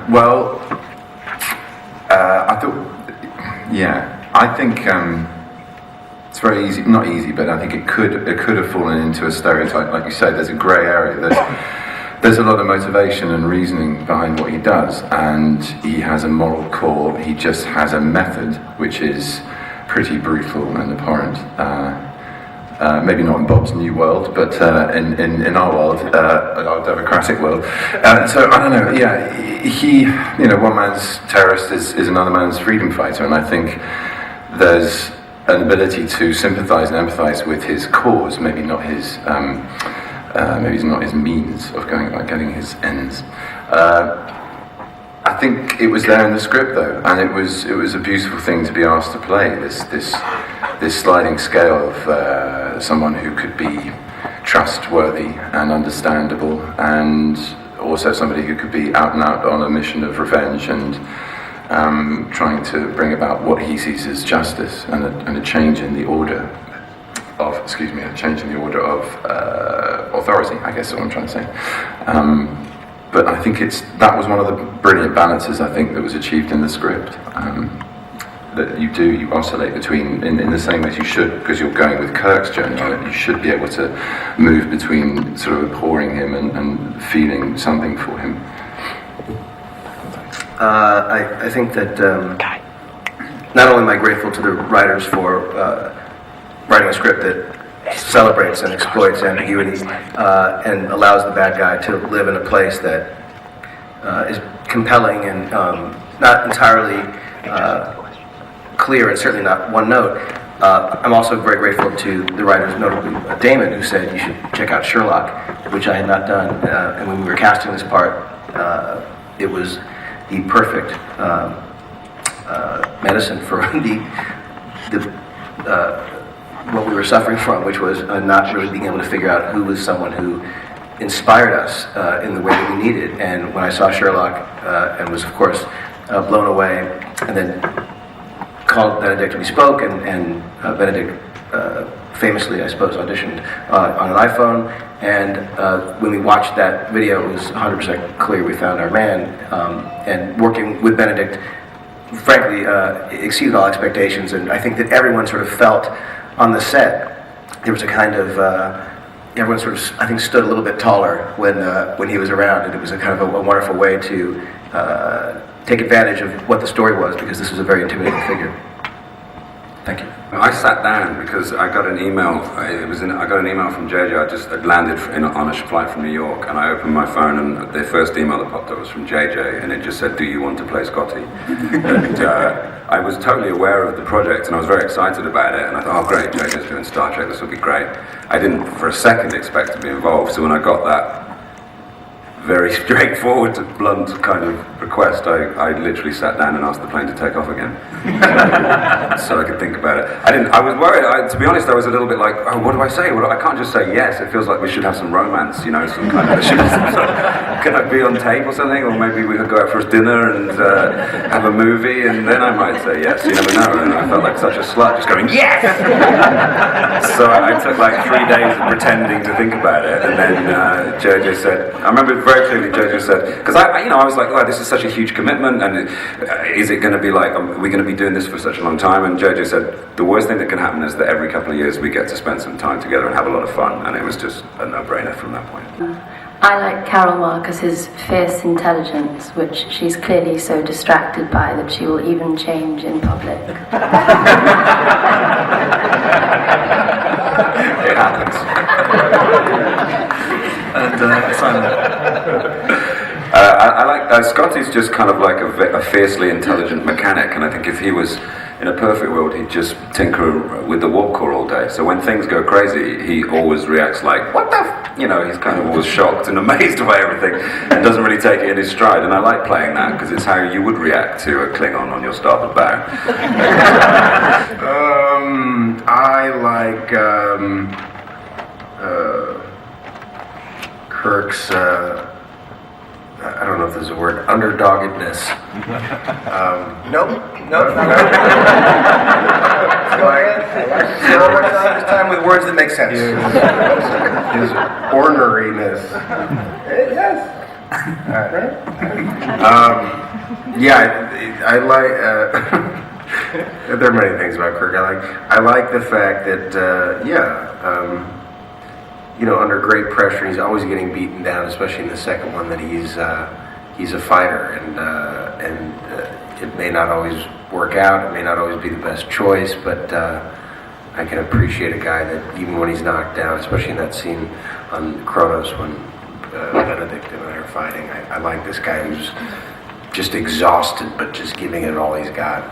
Well, I thought, I think it's very easy, not easy, but I think it could have fallen into a stereotype. Like you say, there's a grey area. There's a lot of motivation and reasoning behind what he does, and he has a moral core. He just has a method which is pretty brutal and abhorrent. Maybe not in Bob's new world, but in our world, our democratic world. So I don't know. Yeah, one man's terrorist is another man's freedom fighter, and I think there's an ability to sympathise and empathise with his cause. Maybe not his means of going about getting his ends. I think it was there in the script though, and it was a beautiful thing to be asked to play this sliding scale of someone who could be trustworthy and understandable, and also somebody who could be out and out on a mission of revenge and trying to bring about what he sees as justice and a change in the order of authority, I guess is what I'm trying to say. But I think that was one of the brilliant balances I think that was achieved in the script. That you oscillate between, in the same way as you should, because you're going with Kirk's journey on it, you should be able to move between sort of abhorring him and feeling something for him. I think that not only am I grateful to the writers for writing a script that celebrates and exploits ambiguity and allows the bad guy to live in a place that is compelling and not entirely clear and certainly not one note. I'm also very grateful to the writers, notably Damon, who said you should check out Sherlock, which I had not done. And when we were casting this part, it was the perfect medicine for what we were suffering from, which was not really being able to figure out who was someone who inspired us in the way that we needed. And when I saw Sherlock and was, of course, blown away, and then called Benedict, we spoke, and Benedict famously, I suppose, auditioned on an iPhone. And when we watched that video, it was 100% clear we found our man. And working with Benedict, frankly, exceeded all expectations. And I think that everyone sort of felt on the set, there was a kind of, everyone sort of, I think, stood a little bit taller when he was around. And it was a kind of a wonderful way to take advantage of what the story was, because this was a very intimidating figure. Thank you. I sat down because I got an email. I got an email from JJ. I just landed on a flight from New York, and I opened my phone, and the first email that popped up was from JJ, and it just said, "Do you want to play Scotty?" And I was totally aware of the project, and I was very excited about it. And I thought, "Oh, great! JJ's doing Star Trek. This will be great." I didn't, for a second, expect to be involved. So when I got that very straightforward, blunt kind of request, I literally sat down and asked the plane to take off again, so I could think about it. I was worried. To be honest, I was a little bit like, oh, what do I say? I can't just say yes. It feels like we should have some romance, some kind of. Can I be on tape or something? Or maybe we could go out for dinner and have a movie, and then I might say yes. You never know. And I felt like such a slut, just going yes. So I took like 3 days of pretending to think about it, and then JJ said, I remember very clearly JJ said, because I was like, oh, this is such a huge commitment, and is it going to be like, are we going to be doing this for such a long time? And JJ said, the worst thing that can happen is that every couple of years we get to spend some time together and have a lot of fun, and it was just a no-brainer from that point. I like Carol Marcus's fierce intelligence, which she's clearly so distracted by that she will even change in public. It happens. And Simon. I like Scotty's just kind of like a fiercely intelligent mechanic, and I think if he was in a perfect world, he'd just tinker with the warp core all day. So when things go crazy, he always reacts like, what the he's kind of always shocked and amazed by everything, and doesn't really take it in his stride. And I like playing that, because it's how you would react to a Klingon on your starboard bow. I like Kirk's, I don't know if there's a word, underdoggedness. Nope. This time with words that make sense. His orneriness. Yes. Yeah, I like. There are many things about Kirk. I like the fact that under great pressure, he's always getting beaten down. Especially in the second one, that he's a fighter, and it may not always work out. It may not always be the best choice, but I can appreciate a guy that even when he's knocked down, especially in that scene on Kronos when Benedict and I are fighting. I like this guy who's just exhausted, but just giving it all he's got.